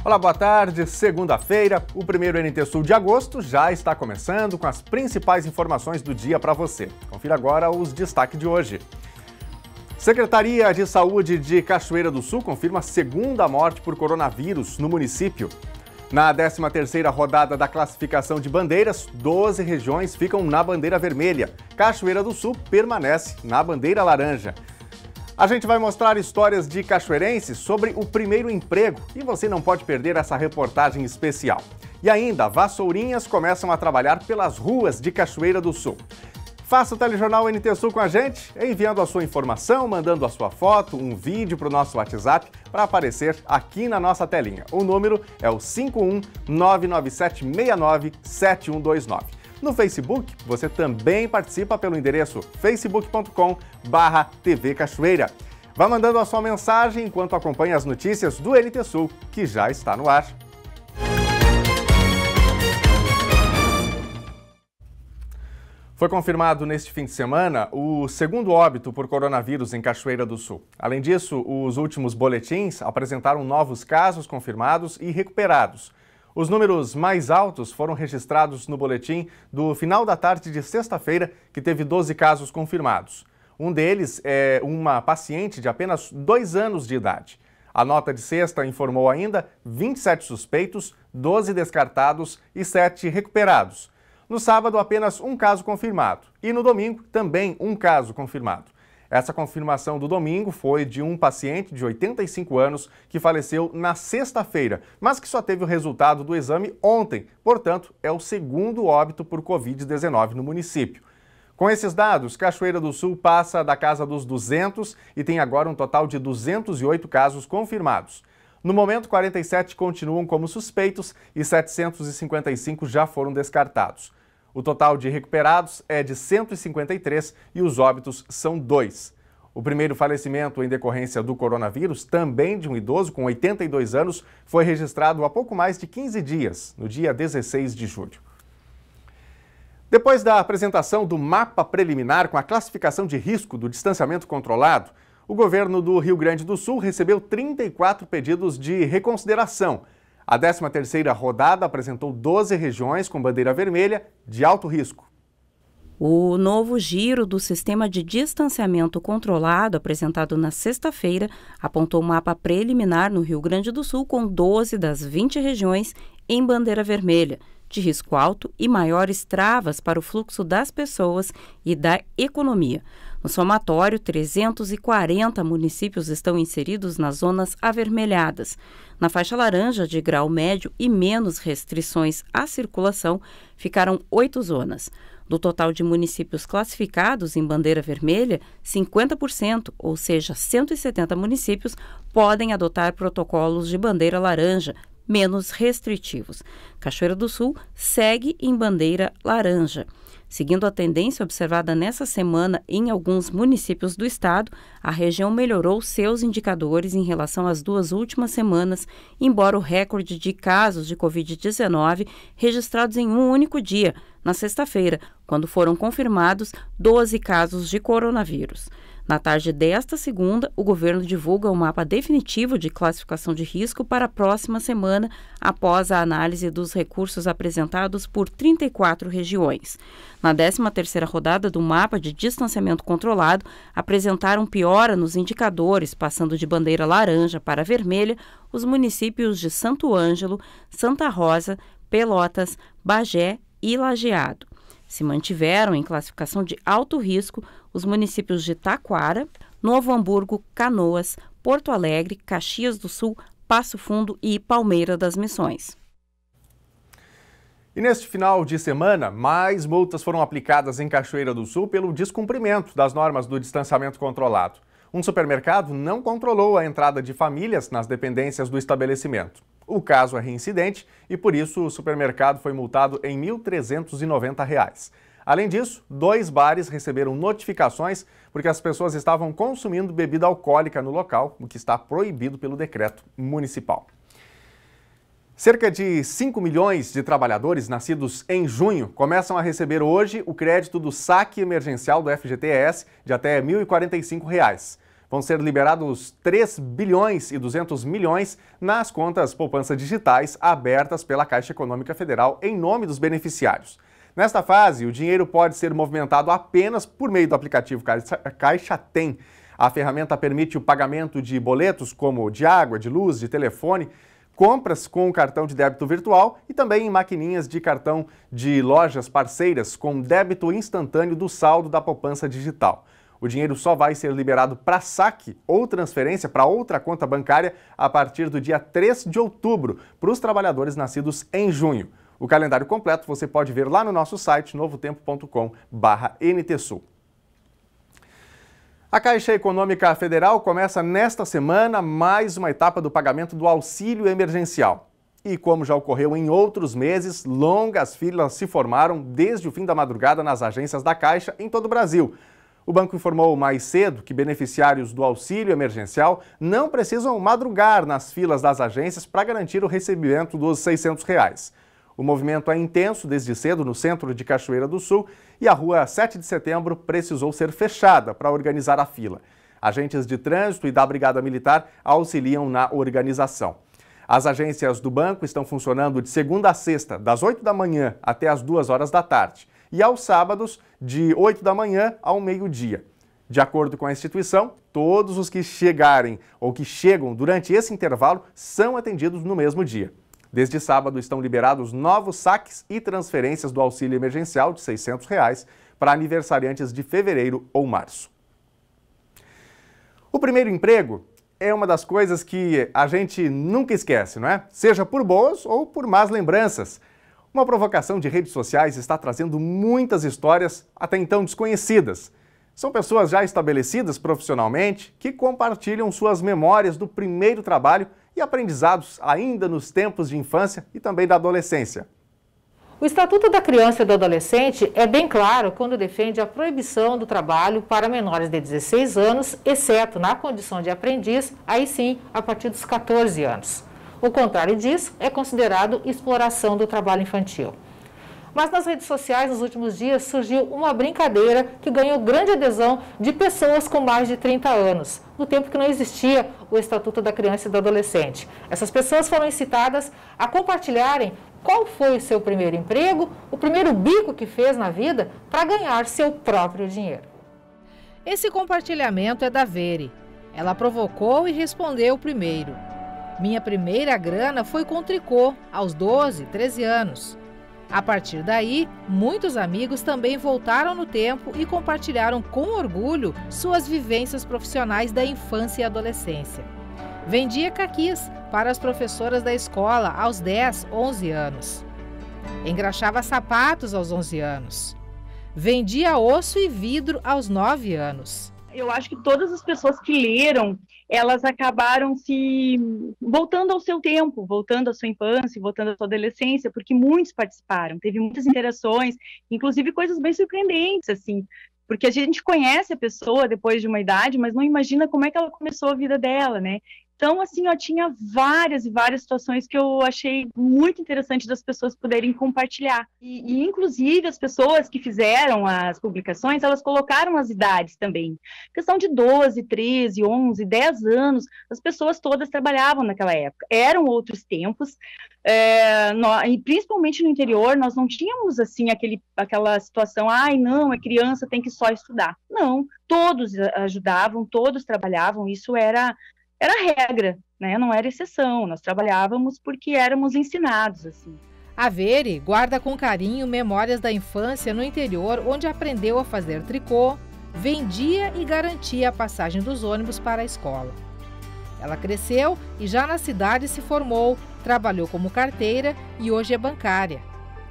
Olá, boa tarde. Segunda-feira, o primeiro NT Sul de agosto já está começando com as principais informações do dia para você. Confira agora os destaques de hoje. Secretaria de Saúde de Cachoeira do Sul confirma a segunda morte por coronavírus no município. Na 13ª rodada da classificação de bandeiras, 12 regiões ficam na bandeira vermelha. Cachoeira do Sul permanece na bandeira laranja. A gente vai mostrar histórias de cachoeirenses sobre o primeiro emprego e você não pode perder essa reportagem especial. E ainda, vassourinhas começam a trabalhar pelas ruas de Cachoeira do Sul. Faça o telejornal NT Sul com a gente, enviando a sua informação, mandando a sua foto, um vídeo para o nosso WhatsApp para aparecer aqui na nossa telinha. O número é o 51997697129. No Facebook, você também participa pelo endereço facebook.com/TV Cachoeira. Vá mandando a sua mensagem enquanto acompanha as notícias do NT Sul, que já está no ar. Foi confirmado neste fim de semana o segundo óbito por coronavírus em Cachoeira do Sul. Além disso, os últimos boletins apresentaram novos casos confirmados e recuperados. Os números mais altos foram registrados no boletim do final da tarde de sexta-feira, que teve 12 casos confirmados. Um deles é uma paciente de apenas 2 anos de idade. A nota de sexta informou ainda 27 suspeitos, 12 descartados e 7 recuperados. No sábado, apenas um caso confirmado. E no domingo, também um caso confirmado. Essa confirmação do domingo foi de um paciente de 85 anos que faleceu na sexta-feira, mas que só teve o resultado do exame ontem. Portanto, é o segundo óbito por Covid-19 no município. Com esses dados, Cachoeira do Sul passa da casa dos 200 e tem agora um total de 208 casos confirmados. No momento, 47 continuam como suspeitos e 755 já foram descartados. O total de recuperados é de 153 e os óbitos são 2. O primeiro falecimento em decorrência do coronavírus, também de um idoso com 82 anos, foi registrado há pouco mais de 15 dias, no dia 16 de julho. Depois da apresentação do mapa preliminar com a classificação de risco do distanciamento controlado, o governo do Rio Grande do Sul recebeu 34 pedidos de reconsideração. A 13ª rodada apresentou 12 regiões com bandeira vermelha de alto risco. O novo giro do sistema de distanciamento controlado, apresentado na sexta-feira, apontou um mapa preliminar no Rio Grande do Sul com 12 das 20 regiões em bandeira vermelha, de risco alto e maiores travas para o fluxo das pessoas e da economia. No somatório, 340 municípios estão inseridos nas zonas avermelhadas. Na faixa laranja, de grau médio e menos restrições à circulação, ficaram 8 zonas. Do total de municípios classificados em bandeira vermelha, 50%, ou seja, 170 municípios, podem adotar protocolos de bandeira laranja, menos restritivos. Cachoeira do Sul segue em bandeira laranja. Seguindo a tendência observada nessa semana em alguns municípios do estado, a região melhorou seus indicadores em relação às 2 últimas semanas, embora o recorde de casos de Covid-19 registrados em um único dia, na sexta-feira, quando foram confirmados 12 casos de coronavírus. Na tarde desta segunda, o governo divulga o mapa definitivo de classificação de risco para a próxima semana, após a análise dos recursos apresentados por 34 regiões. Na 13ª rodada do mapa de distanciamento controlado, apresentaram piora nos indicadores, passando de bandeira laranja para vermelha, os municípios de Santo Ângelo, Santa Rosa, Pelotas, Bagé e Lajeado. Se mantiveram em classificação de alto risco os municípios de Taquara, Novo Hamburgo, Canoas, Porto Alegre, Caxias do Sul, Passo Fundo e Palmeira das Missões. E neste final de semana, mais multas foram aplicadas em Cachoeira do Sul pelo descumprimento das normas do distanciamento controlado. Um supermercado não controlou a entrada de famílias nas dependências do estabelecimento. O caso é reincidente e, por isso, o supermercado foi multado em R$ 1.390. Além disso, 2 bares receberam notificações porque as pessoas estavam consumindo bebida alcoólica no local, o que está proibido pelo decreto municipal. Cerca de 5 milhões de trabalhadores nascidos em junho começam a receber hoje o crédito do saque emergencial do FGTS de até R$ 1.045. Vão ser liberados 3 bilhões e 200 milhões nas contas poupança digitais abertas pela Caixa Econômica Federal em nome dos beneficiários. Nesta fase, o dinheiro pode ser movimentado apenas por meio do aplicativo Caixa Tem. A ferramenta permite o pagamento de boletos como de água, de luz, de telefone, compras com cartão de débito virtual e também em maquininhas de cartão de lojas parceiras com débito instantâneo do saldo da poupança digital. O dinheiro só vai ser liberado para saque ou transferência para outra conta bancária a partir do dia 3 de outubro, para os trabalhadores nascidos em junho. O calendário completo você pode ver lá no nosso site novotempo.com/NTSul. A Caixa Econômica Federal começa nesta semana mais uma etapa do pagamento do auxílio emergencial. E como já ocorreu em outros meses, longas filas se formaram desde o fim da madrugada nas agências da Caixa em todo o Brasil. O banco informou mais cedo que beneficiários do auxílio emergencial não precisam madrugar nas filas das agências para garantir o recebimento dos R$ 600. O movimento é intenso desde cedo no centro de Cachoeira do Sul e a rua 7 de setembro precisou ser fechada para organizar a fila. Agentes de trânsito e da Brigada Militar auxiliam na organização. As agências do banco estão funcionando de segunda a sexta, das 8 da manhã até as 2 horas da tarde. E aos sábados, de 8 da manhã ao meio-dia. De acordo com a instituição, todos os que chegarem ou que chegam durante esse intervalo são atendidos no mesmo dia. Desde sábado estão liberados novos saques e transferências do auxílio emergencial de R$ 600 para aniversariantes de fevereiro ou março. O primeiro emprego é uma das coisas que a gente nunca esquece, não é? Seja por boas ou por más lembranças. Uma provocação de redes sociais está trazendo muitas histórias até então desconhecidas. São pessoas já estabelecidas profissionalmente que compartilham suas memórias do primeiro trabalho e aprendizados ainda nos tempos de infância e também da adolescência. O Estatuto da Criança e do Adolescente é bem claro quando defende a proibição do trabalho para menores de 16 anos, exceto na condição de aprendiz, aí sim, a partir dos 14 anos. O contrário disso é considerado exploração do trabalho infantil. Mas nas redes sociais, nos últimos dias, surgiu uma brincadeira que ganhou grande adesão de pessoas com mais de 30 anos, no tempo que não existia o Estatuto da Criança e do Adolescente. Essas pessoas foram incitadas a compartilharem qual foi o seu primeiro emprego, o primeiro bico que fez na vida para ganhar seu próprio dinheiro. Esse compartilhamento é da Vere. Ela provocou e respondeu primeiro. Minha primeira grana foi com tricô, aos 12, 13 anos. A partir daí, muitos amigos também voltaram no tempo e compartilharam com orgulho suas vivências profissionais da infância e adolescência. Vendia caquis para as professoras da escola aos 10, 11 anos. Engraxava sapatos aos 11 anos. Vendia osso e vidro aos 9 anos. Eu acho que todas as pessoas que leram, elas acabaram se voltando ao seu tempo, voltando à sua infância, voltando à sua adolescência, porque muitos participaram, teve muitas interações, inclusive coisas bem surpreendentes, assim, porque a gente conhece a pessoa depois de uma idade, mas não imagina como é que ela começou a vida dela, né? Então, assim, tinha várias e várias situações que eu achei muito interessante das pessoas poderem compartilhar. E, inclusive, as pessoas que fizeram as publicações, elas colocaram as idades também. Questão de 12, 13, 11, 10 anos, as pessoas todas trabalhavam naquela época. Eram outros tempos, e principalmente no interior, nós não tínhamos, assim, aquela situação, não, a criança tem que só estudar. Não, todos ajudavam, todos trabalhavam, isso era regra, né? Não era exceção, nós trabalhávamos porque éramos ensinados, assim. A Vere guarda com carinho memórias da infância no interior, onde aprendeu a fazer tricô, vendia e garantia a passagem dos ônibus para a escola. Ela cresceu e já na cidade se formou, trabalhou como carteira e hoje é bancária.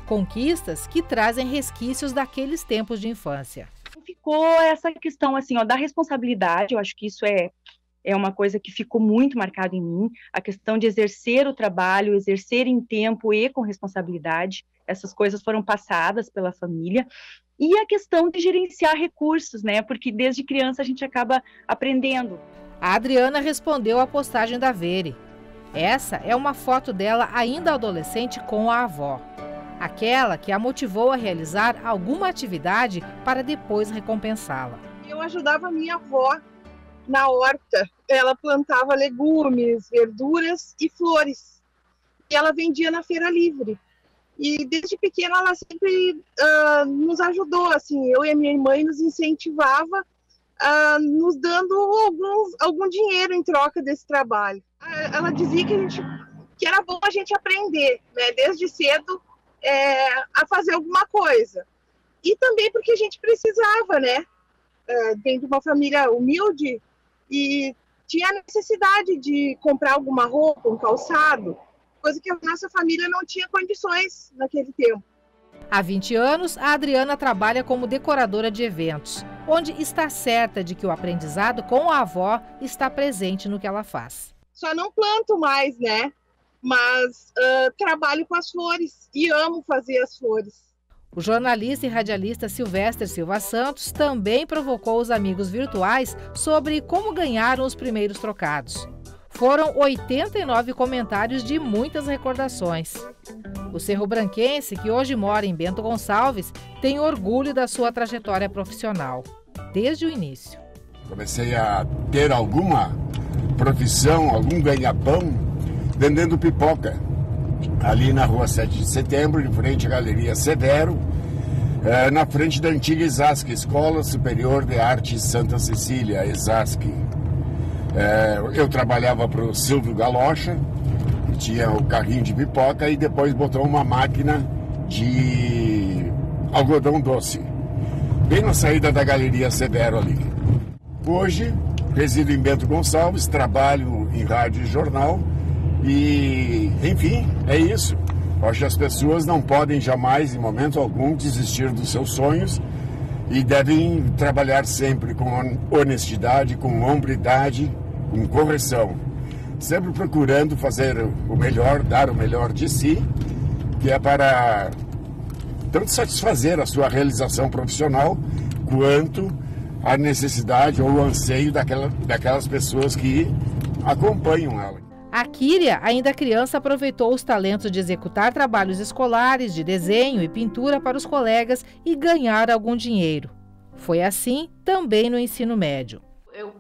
Conquistas que trazem resquícios daqueles tempos de infância. Ficou essa questão, assim, da responsabilidade, eu acho que isso é uma coisa que ficou muito marcada em mim, a questão de exercer o trabalho, exercer em tempo e com responsabilidade, essas coisas foram passadas pela família, e a questão de gerenciar recursos, né, porque desde criança a gente acaba aprendendo. A Adriana respondeu à postagem da Vere. Essa é uma foto dela ainda adolescente com a avó, aquela que a motivou a realizar alguma atividade para depois recompensá-la. Eu ajudava a minha avó na horta. Ela plantava legumes, verduras e flores. E ela vendia na feira livre. E desde pequena ela sempre nos ajudou, assim, eu e a minha mãe nos incentivava, nos dando algum dinheiro em troca desse trabalho. Ela dizia que era bom a gente aprender, né, desde cedo, a fazer alguma coisa. E também porque a gente precisava, né, dentro de uma família humilde, e tinha a necessidade de comprar alguma roupa, um calçado, coisa que a nossa família não tinha condições naquele tempo. Há 20 anos, a Adriana trabalha como decoradora de eventos, onde está certa de que o aprendizado com a avó está presente no que ela faz. Só não planto mais, né? Mas trabalho com as flores e amo fazer as flores. O jornalista e radialista Silvestre Silva Santos também provocou os amigos virtuais sobre como ganharam os primeiros trocados. Foram 89 comentários de muitas recordações. O cerro-branquense, que hoje mora em Bento Gonçalves, tem orgulho da sua trajetória profissional, desde o início. Comecei a ter alguma profissão, algum ganha-pão, vendendo pipoca. Ali na rua 7 de setembro, em frente à Galeria Severo, na frente da antiga ESASC, Escola Superior de Artes Santa Cecília, ESASC. Eu trabalhava para o Silvio Galocha, que tinha o carrinho de pipoca, e depois botou uma máquina de algodão doce, bem na saída da Galeria Severo ali. Hoje, resido em Bento Gonçalves, trabalho em rádio e jornal, e, enfim, é isso. Acho que as pessoas não podem jamais, em momento algum, desistir dos seus sonhos e devem trabalhar sempre com honestidade, com hombridade, com correção. Sempre procurando fazer o melhor, dar o melhor de si, que é para tanto satisfazer a sua realização profissional, quanto a necessidade ou o anseio daquelas pessoas que acompanham ela. A Kíria, ainda criança, aproveitou os talentos de executar trabalhos escolares, de desenho e pintura para os colegas e ganhar algum dinheiro. Foi assim também no ensino médio. Eu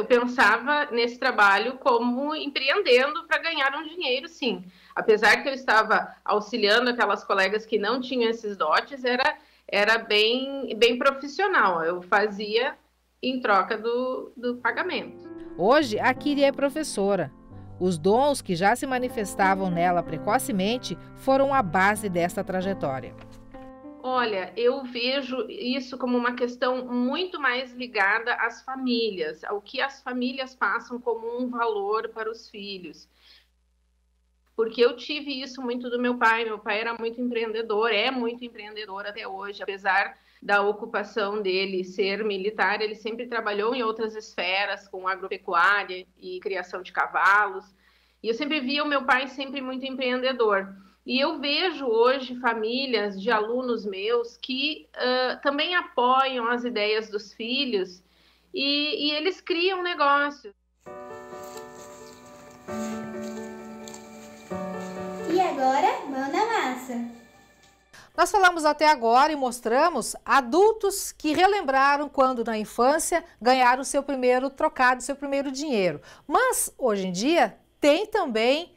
pensava nesse trabalho como empreendendo para ganhar um dinheiro, sim. Apesar que eu estava auxiliando aquelas colegas que não tinham esses dotes, era bem profissional. Eu fazia em troca do pagamento. Hoje, a Kíria é professora. Os dons que já se manifestavam nela precocemente foram a base desta trajetória. Olha, eu vejo isso como uma questão muito mais ligada às famílias, ao que as famílias passam como um valor para os filhos. Porque eu tive isso muito do meu pai era muito empreendedor, é muito empreendedor até hoje, apesar da ocupação dele ser militar, ele sempre trabalhou em outras esferas, com agropecuária e criação de cavalos, e eu sempre via o meu pai sempre muito empreendedor. E eu vejo hoje famílias de alunos meus que também apoiam as ideias dos filhos e eles criam negócio. E agora, mão na massa. Nós falamos até agora e mostramos adultos que relembraram quando na infância ganharam seu primeiro trocado, seu primeiro dinheiro. Mas hoje em dia tem também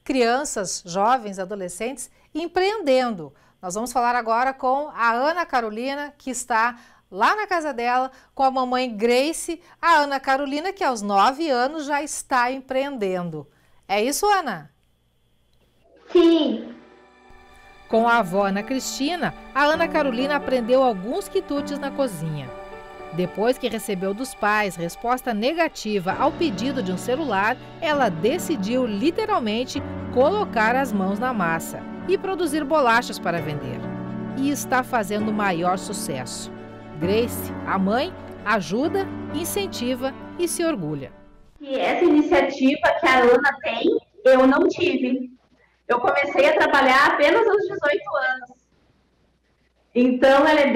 crianças, jovens, adolescentes empreendendo. Nós vamos falar agora com a Ana Carolina, que está lá na casa dela com a mamãe Grace. A Ana Carolina, que aos 9 anos já está empreendendo. É isso, Ana? Sim. Com a avó Ana Cristina, a Ana Carolina aprendeu alguns quitutes na cozinha. Depois que recebeu dos pais resposta negativa ao pedido de um celular, ela decidiu literalmente colocar as mãos na massa e produzir bolachas para vender. E está fazendo o maior sucesso. Grace, a mãe, ajuda, incentiva e se orgulha. E essa iniciativa que a Ana tem, eu não tive. Eu comecei a trabalhar apenas aos 18 anos. Então, ela é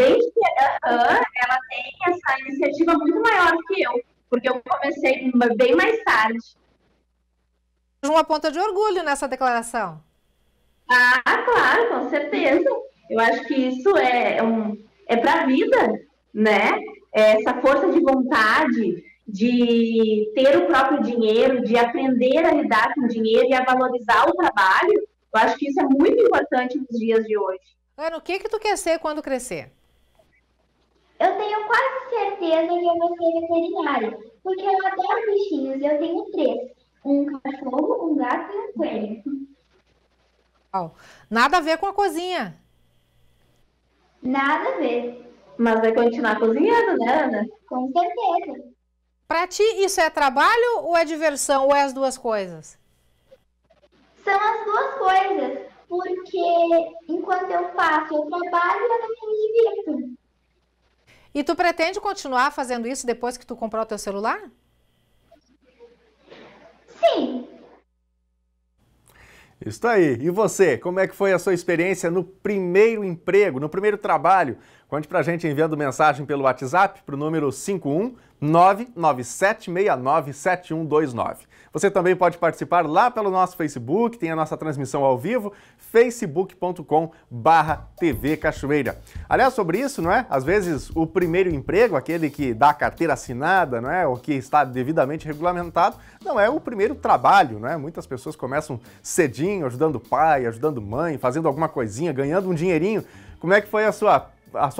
ela tem essa iniciativa muito maior que eu, porque eu comecei bem mais tarde. Uma ponta de orgulho nessa declaração. Ah, claro, com certeza. Eu acho que isso é para a vida, né? Essa força de vontade de ter o próprio dinheiro, de aprender a lidar com o dinheiro e a valorizar o trabalho, eu acho que isso é muito importante nos dias de hoje. Ana, o que tu quer ser quando crescer? Eu tenho quase certeza que eu vou ser veterinária, porque eu adoro bichinhos. Eu tenho 3. Um cachorro, um gato e um coelho. Nada a ver com a cozinha. Nada a ver. Mas vai continuar cozinhando, né, Ana? Com certeza. Pra ti, isso é trabalho ou é diversão, ou é as duas coisas? São as duas coisas, porque enquanto eu faço o trabalho, eu também me divirto. E tu pretende continuar fazendo isso depois que tu comprar o teu celular? Sim. Isso aí. E você, como é que foi a sua experiência no primeiro emprego, no primeiro trabalho? Conte pra gente enviando mensagem pelo WhatsApp para o número 51997697129. Você também pode participar lá pelo nosso Facebook, tem a nossa transmissão ao vivo, facebook.com/TV Cachoeira. Aliás, sobre isso, não é? Às vezes o primeiro emprego, aquele que dá a carteira assinada, não é? Ou que está devidamente regulamentado, não é o primeiro trabalho, não é? Muitas pessoas começam cedinho, ajudando o pai, ajudando mãe, fazendo alguma coisinha, ganhando um dinheirinho. Como é que foi a sua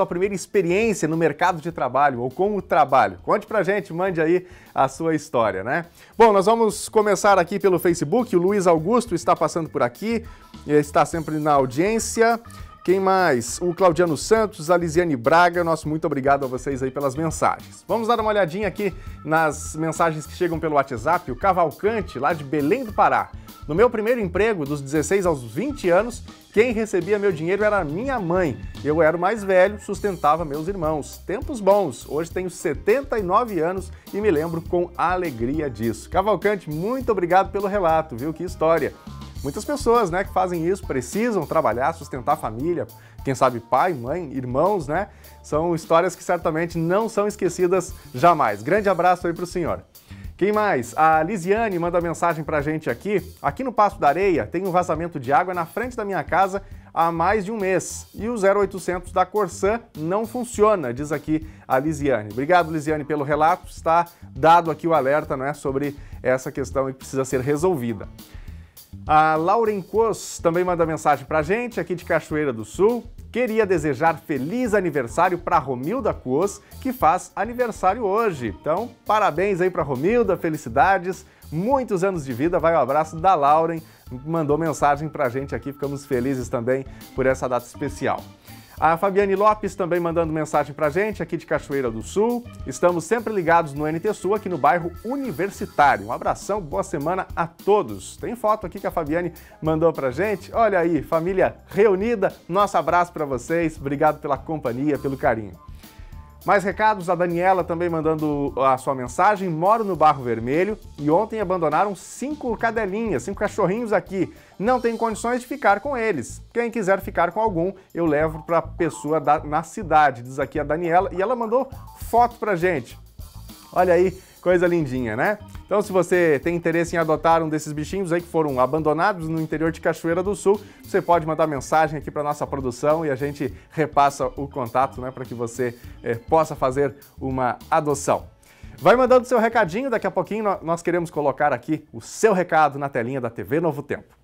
primeira experiência no mercado de trabalho ou com o trabalho? Conte pra gente, mande aí a sua história, né? Bom, nós vamos começar aqui pelo Facebook. O Luiz Augusto está passando por aqui, está sempre na audiência. Quem mais? O Claudiano Santos, a Lisiane Braga, nosso muito obrigado a vocês aí pelas mensagens. Vamos dar uma olhadinha aqui nas mensagens que chegam pelo WhatsApp. O Cavalcante, lá de Belém do Pará. No meu primeiro emprego, dos 16 aos 20 anos, quem recebia meu dinheiro era minha mãe. Eu era o mais velho, sustentava meus irmãos. Tempos bons. Hoje tenho 79 anos e me lembro com alegria disso. Cavalcante, muito obrigado pelo relato, viu? Que história. Muitas pessoas, né, que fazem isso, precisam trabalhar, sustentar a família, quem sabe pai, mãe, irmãos, né? São histórias que certamente não são esquecidas jamais. Grande abraço aí para o senhor. Quem mais? A Lisiane manda mensagem pra gente aqui. Aqui no Passo da Areia tem um vazamento de água na frente da minha casa há mais de um mês. E o 0800 da Corsã não funciona, diz aqui a Lisiane. Obrigado, Lisiane, pelo relato. Está dado aqui o alerta, não é, sobre essa questão que precisa ser resolvida. A Lauren Cos também manda mensagem pra gente, aqui de Cachoeira do Sul. Queria desejar feliz aniversário para Romilda Cos, que faz aniversário hoje. Então, parabéns aí para Romilda, felicidades, muitos anos de vida. Vai o abraço da Lauren, mandou mensagem pra gente aqui, ficamos felizes também por essa data especial. A Fabiane Lopes também mandando mensagem pra gente, aqui de Cachoeira do Sul. Estamos sempre ligados no NT Sul, aqui no bairro Universitário. Um abração, boa semana a todos. Tem foto aqui que a Fabiane mandou pra gente. Olha aí, família reunida. Nosso abraço pra vocês. Obrigado pela companhia, pelo carinho. Mais recados, a Daniela também mandando a sua mensagem. Moro no Barro Vermelho e ontem abandonaram 5 cadelinhas, 5 cachorrinhos aqui. Não tem condições de ficar com eles. Quem quiser ficar com algum, eu levo para a pessoa na cidade, diz aqui a Daniela. E ela mandou foto pra gente. Olha aí, coisa lindinha, né? Então, se você tem interesse em adotar um desses bichinhos aí que foram abandonados no interior de Cachoeira do Sul, você pode mandar mensagem aqui para nossa produção e a gente repassa o contato, né, para que você possa fazer uma adoção. Vai mandando seu recadinho, daqui a pouquinho nós queremos colocar aqui o seu recado na telinha da TV Novo Tempo.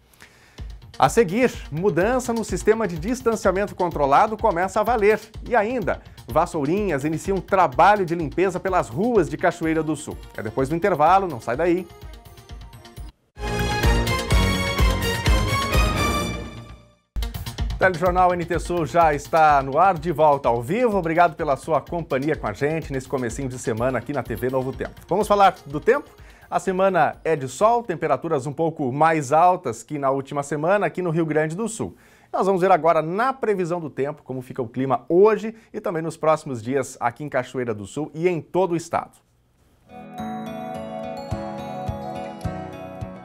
A seguir, mudança no sistema de distanciamento controlado começa a valer. E ainda, Vassourinhas inicia um trabalho de limpeza pelas ruas de Cachoeira do Sul. É depois do intervalo, não sai daí. O Telejornal NT Sul já está no ar, de volta ao vivo. Obrigado pela sua companhia com a gente nesse comecinho de semana aqui na TV Novo Tempo. Vamos falar do tempo? A semana é de sol, temperaturas um pouco mais altas que na última semana aqui no Rio Grande do Sul. Nós vamos ver agora na previsão do tempo como fica o clima hoje e também nos próximos dias aqui em Cachoeira do Sul e em todo o estado.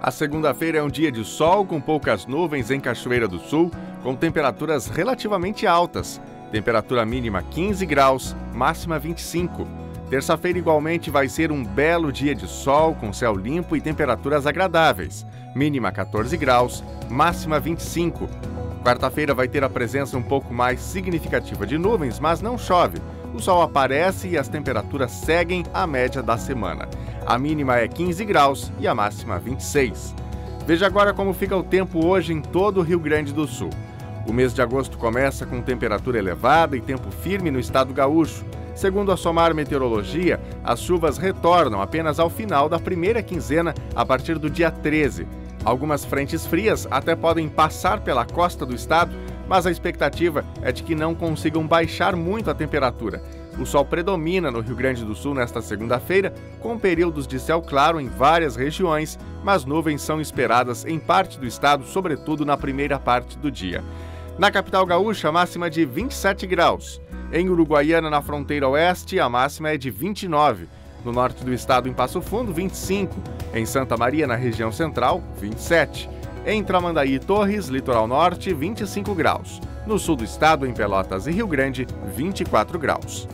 A segunda-feira é um dia de sol com poucas nuvens em Cachoeira do Sul, com temperaturas relativamente altas. Temperatura mínima 15 graus, máxima 25. Terça-feira igualmente vai ser um belo dia de sol, com céu limpo e temperaturas agradáveis. Mínima 14 graus, máxima 25. Quarta-feira vai ter a presença um pouco mais significativa de nuvens, mas não chove. o sol aparece e as temperaturas seguem a média da semana. A mínima é 15 graus e a máxima 26. Veja agora como fica o tempo hoje em todo o Rio Grande do Sul. O mês de agosto começa com temperatura elevada e tempo firme no estado gaúcho. Segundo a SOMAR Meteorologia, as chuvas retornam apenas ao final da primeira quinzena, a partir do dia 13. Algumas frentes frias até podem passar pela costa do estado, mas a expectativa é de que não consigam baixar muito a temperatura. O sol predomina no Rio Grande do Sul nesta segunda-feira, com períodos de céu claro em várias regiões, mas nuvens são esperadas em parte do estado, sobretudo na primeira parte do dia. Na capital gaúcha, a máxima é de 27 graus. Em Uruguaiana, na fronteira oeste, a máxima é de 29. No norte do estado, em Passo Fundo, 25. Em Santa Maria, na região central, 27. Em Tramandaí e Torres, litoral norte, 25 graus. No sul do estado, em Pelotas e Rio Grande, 24 graus.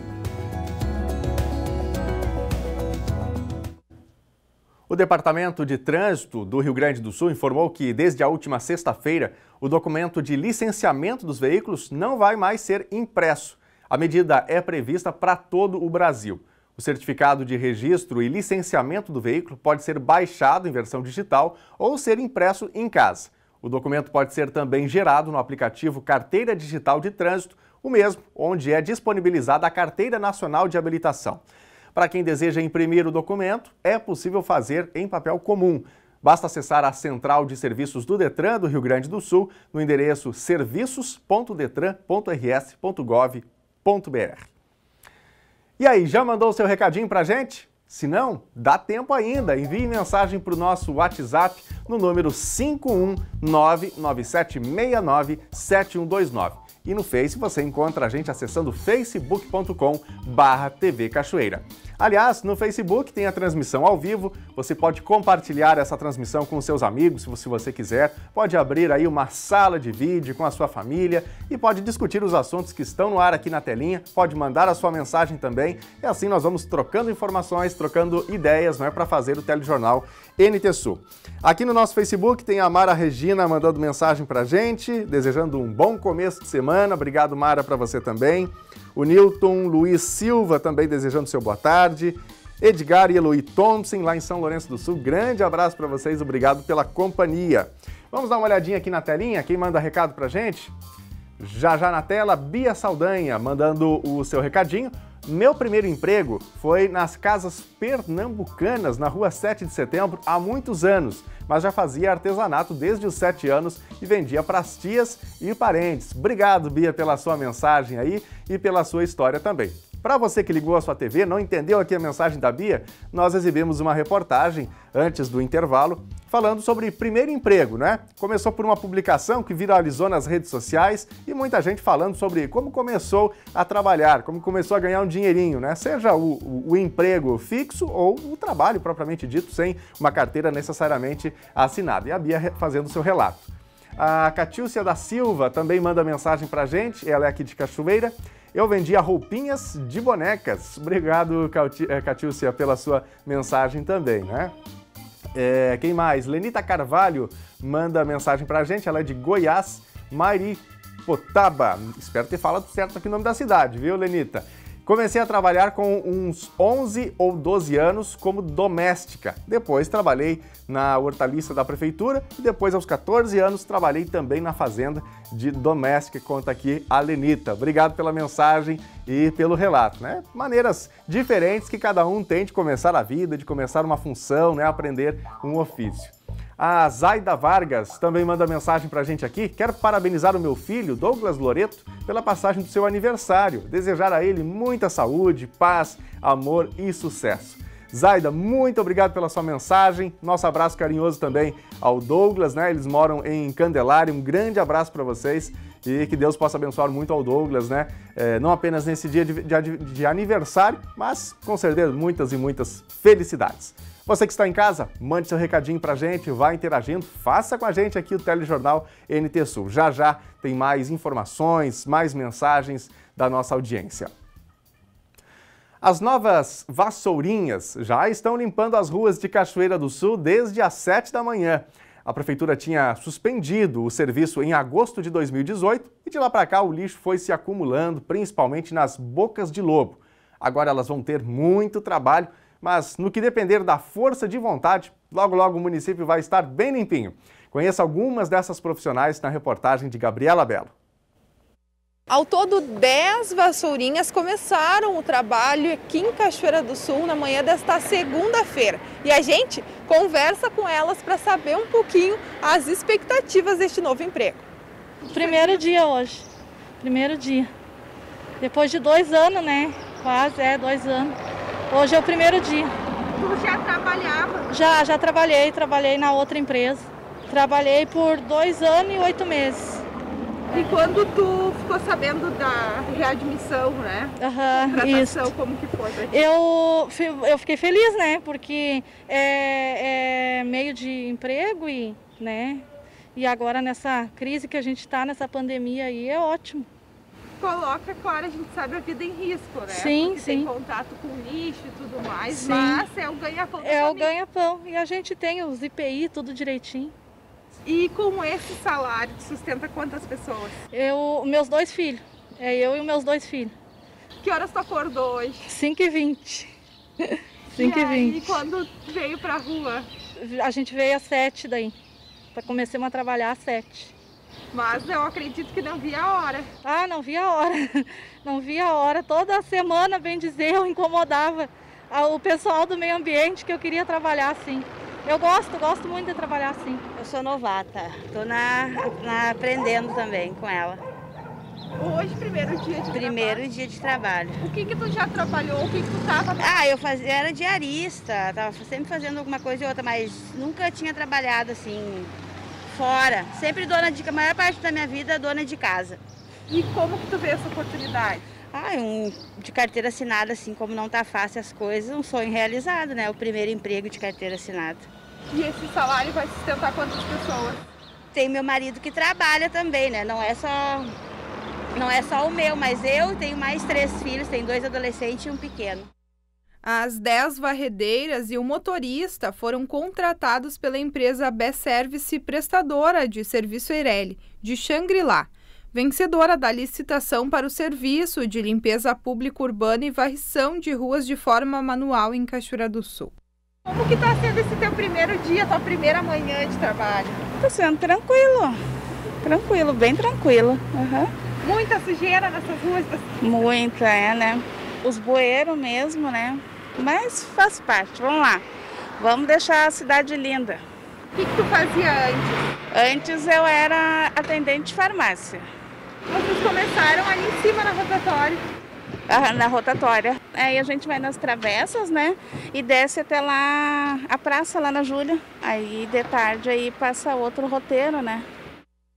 O Departamento de Trânsito do Rio Grande do Sul informou que, desde a última sexta-feira, o documento de licenciamento dos veículos não vai mais ser impresso. A medida é prevista para todo o Brasil. O certificado de registro e licenciamento do veículo pode ser baixado em versão digital ou ser impresso em casa. O documento pode ser também gerado no aplicativo Carteira Digital de Trânsito, o mesmo onde é disponibilizada a Carteira Nacional de Habilitação. Para quem deseja imprimir o documento, é possível fazer em papel comum. Basta acessar a Central de Serviços do Detran do Rio Grande do Sul no endereço serviços.detran.rs.gov.br. E aí, já mandou o seu recadinho pra gente? Se não, dá tempo ainda. Envie mensagem para o nosso WhatsApp no número 51997697129. E no Face você encontra a gente acessando facebook.com/TV Cachoeira. Aliás, no Facebook tem a transmissão ao vivo, você pode compartilhar essa transmissão com seus amigos, se você quiser, pode abrir aí uma sala de vídeo com a sua família e pode discutir os assuntos que estão no ar aqui na telinha, pode mandar a sua mensagem também, e assim nós vamos trocando informações, trocando ideias, não é, para fazer o telejornal NT Sul. Aqui no nosso Facebook tem a Mara Regina mandando mensagem pra gente, desejando um bom começo de semana. Obrigado, Mara, para você também. O Nilton Luiz Silva também desejando seu boa tarde. Edgar e Eloy Thompson, lá em São Lourenço do Sul. Grande abraço para vocês, obrigado pela companhia. Vamos dar uma olhadinha aqui na telinha, quem manda recado pra gente? Já na tela, Bia Saldanha mandando o seu recadinho. Meu primeiro emprego foi nas casas pernambucanas, na rua 7 de setembro, há muitos anos, mas já fazia artesanato desde os 7 anos e vendia para as tias e parentes. Obrigado, Bia, pela sua mensagem aí e pela sua história também. Para você que ligou a sua TV, não entendeu aqui a mensagem da Bia, nós exibimos uma reportagem antes do intervalo falando sobre primeiro emprego, né? Começou por uma publicação que viralizou nas redes sociais e muita gente falando sobre como começou a trabalhar, como começou a ganhar um dinheirinho, né? Seja o emprego fixo ou o trabalho propriamente dito, sem uma carteira necessariamente assinada. E a Bia fazendo o seu relato. A Catiúcia da Silva também manda mensagem pra gente, ela é aqui de Cachoeira. Eu vendia roupinhas de bonecas. Obrigado, Catiúcia, pela sua mensagem também, né? Quem mais? Lenita Carvalho manda mensagem pra gente, ela é de Goiás, Maripotaba. Espero ter falado certo aqui o nome da cidade, viu, Lenita? Comecei a trabalhar com uns 11 ou 12 anos como doméstica. Depois trabalhei na hortaliça da prefeitura e depois, aos 14 anos, trabalhei também na fazenda de doméstica, conta aqui a Lenita. Obrigado pela mensagem e pelo relato, né? Maneiras diferentes que cada um tem de começar a vida, de começar uma função, né? Aprender um ofício. A Zaida Vargas também manda mensagem pra gente aqui. Quero parabenizar o meu filho, Douglas Loreto, pela passagem do seu aniversário. Desejar a ele muita saúde, paz, amor e sucesso. Zaida, muito obrigado pela sua mensagem. Nosso abraço carinhoso também ao Douglas, né? Eles moram em Candelária. Um grande abraço para vocês e que Deus possa abençoar muito ao Douglas, né? Não apenas nesse dia de aniversário, mas com certeza muitas e muitas felicidades. Você que está em casa, mande seu recadinho pra gente, vá interagindo, faça com a gente aqui o telejornal NT Sul. Já tem mais informações, mais mensagens da nossa audiência. As novas vassourinhas já estão limpando as ruas de Cachoeira do Sul desde as 7 da manhã. A prefeitura tinha suspendido o serviço em agosto de 2018 e de lá para cá o lixo foi se acumulando, principalmente nas bocas de lobo. Agora elas vão ter muito trabalho, mas no que depender da força de vontade, logo logo o município vai estar bem limpinho. Conheça algumas dessas profissionais na reportagem de Gabriela Belo. Ao todo, 10 vassourinhas começaram o trabalho aqui em Cachoeira do Sul na manhã desta segunda-feira. E a gente conversa com elas para saber um pouquinho as expectativas deste novo emprego. Primeiro dia hoje, primeiro dia. Depois de 2 anos, né? Quase, 2 anos. Hoje é o primeiro dia. Tu já trabalhava? Já trabalhei na outra empresa. Trabalhei por 2 anos e 8 meses. E quando tu ficou sabendo da readmissão, né? Isso. Como que foi? Eu fiquei feliz, né? Porque é meio de emprego e, né? E agora nessa crise que a gente está, nessa pandemia aí, é ótimo. Coloca, claro, a gente sabe a vida em risco, né? Sim, porque tem contato com lixo e tudo mais, sim. Mas é o ganha-pão. É o ganha-pão. E a gente tem os IPI, tudo direitinho. E com esse salário, sustenta quantas pessoas? Meus 2 filhos. Eu e os meus 2 filhos. Que horas tu acordou hoje? 5h20. 5h20. E quando veio pra rua? A gente veio às 7 daí. Comecemos a trabalhar às 7. Mas eu acredito que não via a hora. Não via a hora. Não via a hora. Toda semana, bem dizer, eu incomodava o pessoal do meio ambiente que eu queria trabalhar assim. Eu gosto muito de trabalhar assim. Eu sou novata, estou aprendendo também com ela. Hoje, primeiro dia de trabalho? Primeiro dia de trabalho. O que tu já trabalhou? O que tu tava? Eu era diarista, tava sempre fazendo alguma coisa ou outra, mas nunca tinha trabalhado assim, fora. Sempre a maior parte da minha vida, dona de casa. E como que tu vê essa oportunidade? De carteira assinada, assim, como não tá fácil as coisas, um sonho realizado, né? O primeiro emprego de carteira assinada. E esse salário vai sustentar quantas pessoas? Tem meu marido que trabalha também, né? Não é só o meu, mas eu tenho mais 3 filhos, tenho 2 adolescentes e um pequeno. As 10 varredeiras e o motorista foram contratados pela empresa B-Service, prestadora de serviço Eireli, de Xangri-Lá, vencedora da licitação para o serviço de limpeza pública urbana e varrição de ruas de forma manual em Cachoeira do Sul. Como que está sendo esse teu primeiro dia, tua primeira manhã de trabalho? Está sendo tranquilo, bem tranquilo. Muita sujeira nessas ruas? Muita, né? Os bueiros mesmo, né? Mas faz parte, vamos lá. Vamos deixar a cidade linda. O que tu fazia antes? Antes eu era atendente de farmácia. Vocês começaram ali em cima na rotatória? Na rotatória. Aí a gente vai nas travessas, né? E desce até lá, a praça lá na Júlia. Aí de tarde aí passa outro roteiro, né?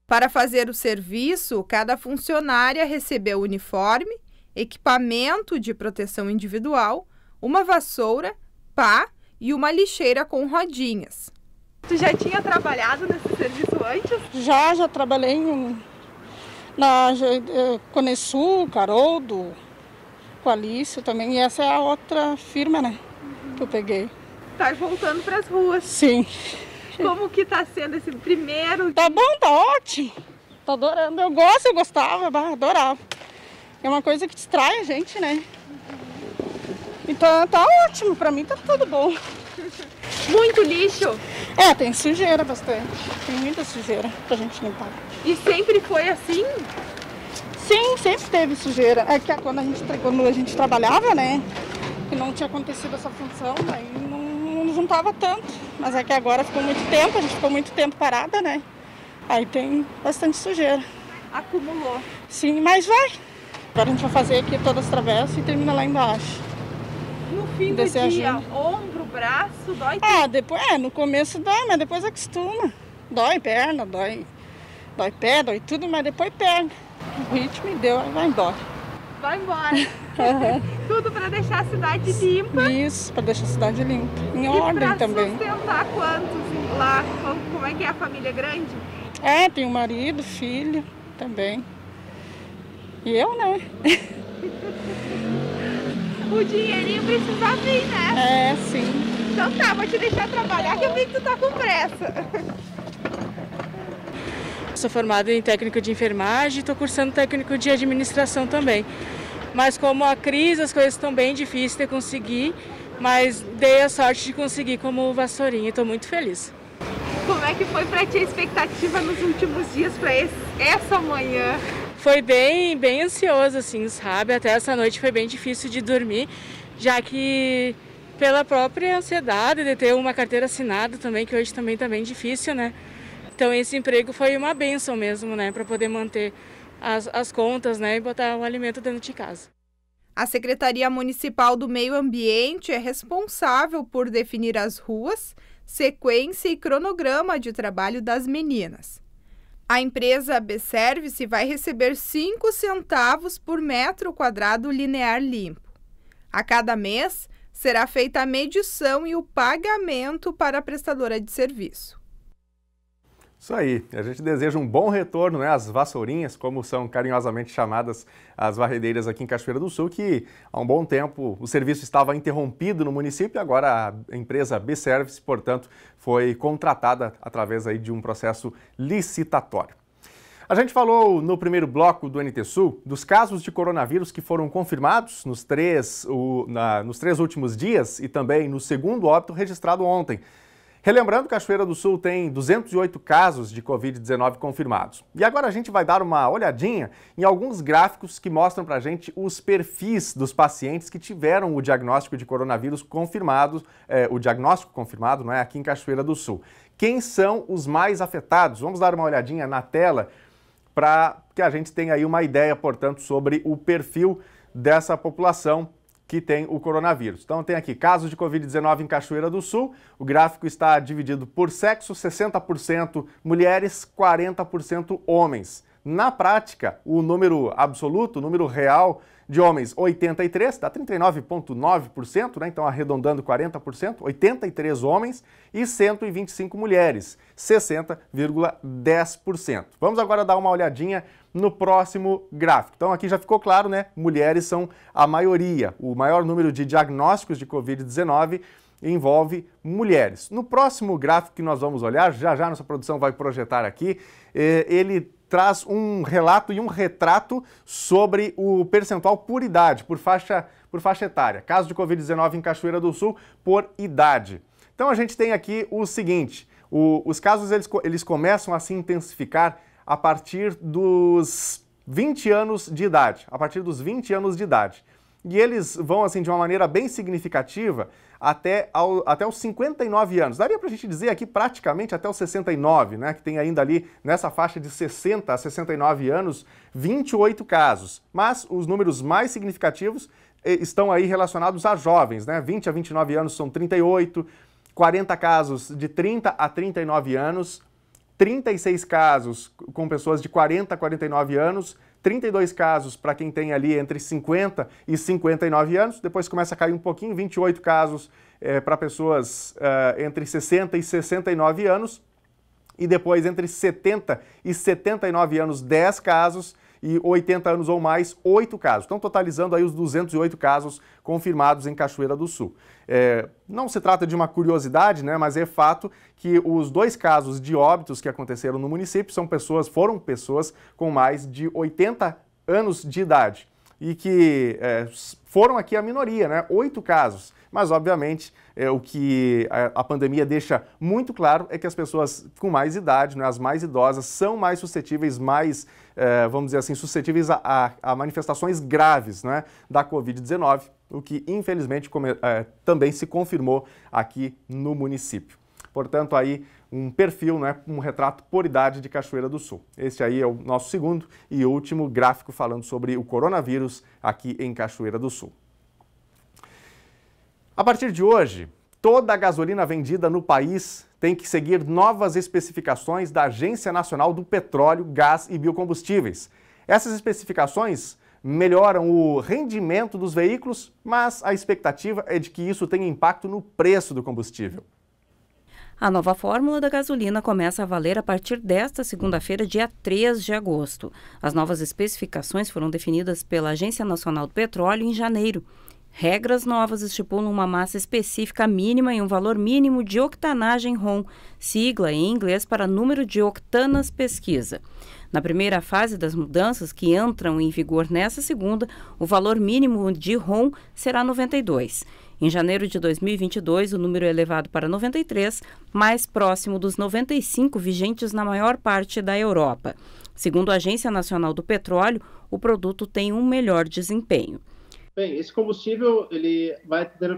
Para fazer o serviço, cada funcionária recebeu uniforme, equipamento de proteção individual, uma vassoura, pá e uma lixeira com rodinhas. Tu já tinha trabalhado nesse serviço antes? Já trabalhei na Conesul, Caroldo, Qualício também. E essa é a outra firma, né, que eu peguei. Tá voltando para as ruas? Sim. Como que tá sendo esse primeiro? Tá bom, tá ótimo. Tô adorando. Eu gostava, adorava. É uma coisa que distrai a gente, né? Então tá ótimo, pra mim tá tudo bom. Muito lixo? Tem sujeira bastante. Tem muita sujeira pra gente limpar. E sempre foi assim? Sim, sempre teve sujeira. É que quando a gente trabalhava, né? Que não tinha acontecido essa função, aí não juntava tanto. Mas é que agora ficou muito tempo, a gente ficou muito tempo parada, né? Aí tem bastante sujeira. Acumulou? Sim, mas vai. Agora a gente vai fazer aqui todas as travessas e termina lá embaixo. No fim do dia, ombro, braço, dói tudo? Depois, no começo dói, mas depois acostuma. Dói perna, dói pé, dói tudo, mas depois pega. O ritmo e deu, aí vai embora. Vai embora. Tudo para deixar a cidade limpa. Isso, para deixar a cidade limpa. Em ordem também. E para sustentar quantos lá? Como é que é a família grande? Tem um marido, filho também. E eu, né? O dinheirinho precisa vir, né? Sim. Então tá, vou te deixar trabalhar que eu vi que tu tá com pressa. sou formada em técnico de enfermagem e estou cursando técnico de administração também. Mas como a crise, as coisas estão bem difíceis de conseguir, mas dei a sorte de conseguir como vassourinha e estou muito feliz. Como é que foi para ti a expectativa nos últimos dias para essa manhã? Foi bem ansioso, assim, sabe? Até essa noite foi bem difícil de dormir, já que pela própria ansiedade de ter uma carteira assinada também, que hoje também está bem difícil, né? Então esse emprego foi uma bênção mesmo, né? Para poder manter as contas, né? E botar o alimento dentro de casa. A Secretaria Municipal do Meio Ambiente é responsável por definir as ruas, sequência e cronograma de trabalho das meninas. A empresa B-Service vai receber 5 centavos por metro quadrado linear limpo. A cada mês, será feita a medição e o pagamento para a prestadora de serviço. Isso aí, a gente deseja um bom retorno, né, às vassourinhas, como são carinhosamente chamadas as varredeiras aqui em Cachoeira do Sul, que há um bom tempo o serviço estava interrompido no município e agora a empresa B-Service, portanto, foi contratada através aí de um processo licitatório. A gente falou no primeiro bloco do NT Sul dos casos de coronavírus que foram confirmados nos três últimos dias e também no segundo óbito registrado ontem. Relembrando, Cachoeira do Sul tem 208 casos de Covid-19 confirmados. E agora a gente vai dar uma olhadinha em alguns gráficos que mostram pra gente os perfis dos pacientes que tiveram o diagnóstico de coronavírus confirmado, o diagnóstico confirmado, não é, aqui em Cachoeira do Sul. Quem são os mais afetados? Vamos dar uma olhadinha na tela para que a gente tenha aí uma ideia, portanto, sobre o perfil dessa população que tem o coronavírus. Então tem aqui casos de Covid-19 em Cachoeira do Sul, o gráfico está dividido por sexo, 60% mulheres, 40% homens. Na prática, o número absoluto, o número real de homens, 83, dá 39,9%, né? Então arredondando 40%, 83 homens e 125 mulheres, 60,10%. Vamos agora dar uma olhadinha no próximo gráfico. Então aqui já ficou claro, né? Mulheres são a maioria. O maior número de diagnósticos de Covid-19 envolve mulheres. No próximo gráfico que nós vamos olhar, já nossa produção vai projetar aqui, ele traz um relato e um retrato sobre o percentual por idade, por faixa etária. Caso de Covid-19 em Cachoeira do Sul por idade. Então a gente tem aqui o seguinte, os casos eles começam a se intensificar a partir dos 20 anos de idade, E eles vão, assim, de uma maneira bem significativa até os 59 anos. Daria para a gente dizer aqui praticamente até os 69, né? Que tem ainda ali, nessa faixa de 60 a 69 anos, 28 casos. Mas os números mais significativos estão aí relacionados a jovens, né? 20 a 29 anos são 38, 40 casos de 30 a 39 anos, 36 casos com pessoas de 40 a 49 anos, 32 casos para quem tem ali entre 50 e 59 anos, depois começa a cair um pouquinho, 28 casos para pessoas entre 60 e 69 anos, e depois entre 70 e 79 anos, 10 casos, e 80 anos ou mais, 8 casos. Então, totalizando aí os 208 casos confirmados em Cachoeira do Sul. Não se trata de uma curiosidade, né, mas é fato que os 2 casos de óbitos que aconteceram no município foram pessoas com mais de 80 anos de idade e que foram aqui a minoria, né, 8 casos. Mas, obviamente, o que a pandemia deixa muito claro é que as pessoas com mais idade, né, as mais idosas, são mais suscetíveis, vamos dizer assim, suscetíveis a manifestações graves, né, da Covid-19, o que, infelizmente, também se confirmou aqui no município. Portanto, aí um perfil, né, um retrato por idade de Cachoeira do Sul. Este aí é o nosso segundo e último gráfico falando sobre o coronavírus aqui em Cachoeira do Sul. A partir de hoje, toda a gasolina vendida no país tem que seguir novas especificações da Agência Nacional do Petróleo, Gás e Biocombustíveis. Essas especificações melhoram o rendimento dos veículos, mas a expectativa é de que isso tenha impacto no preço do combustível. A nova fórmula da gasolina começa a valer a partir desta segunda-feira, dia 3 de agosto. As novas especificações foram definidas pela Agência Nacional do Petróleo em janeiro. Regras novas estipulam uma massa específica mínima e um valor mínimo de octanagem ROM, sigla em inglês para número de octanas pesquisa. Na primeira fase das mudanças, que entram em vigor nesta segunda, o valor mínimo de ROM será 92. Em janeiro de 2022, o número é elevado para 93, mais próximo dos 95 vigentes na maior parte da Europa. Segundo a Agência Nacional do Petróleo, o produto tem um melhor desempenho. Bem, esse combustível ele vai ter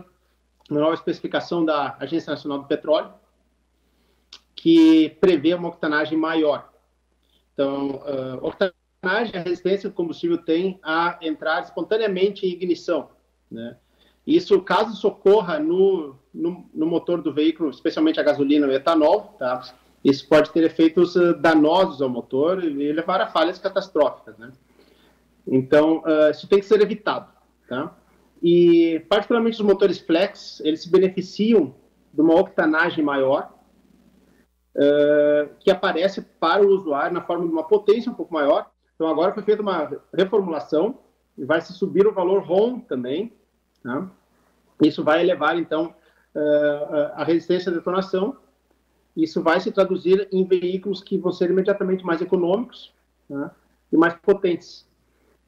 uma nova especificação da Agência Nacional do Petróleo, que prevê uma octanagem maior. Então, octanagem é a resistência que o combustível tem a entrar espontaneamente em ignição, né? Isso, caso isso ocorra no motor do veículo, especialmente a gasolina ou etanol, tá? Isso pode ter efeitos danosos ao motor e levar a falhas catastróficas, né? Então, isso tem que ser evitado, tá? E, particularmente os motores flex, eles se beneficiam de uma octanagem maior, que aparece para o usuário na forma de uma potência um pouco maior. Então, agora foi feita uma reformulação e vai se subir o valor ROM também, tá? Isso vai elevar, então, a resistência à detonação. Isso vai se traduzir em veículos que vão ser imediatamente mais econômicos, tá? E mais potentes.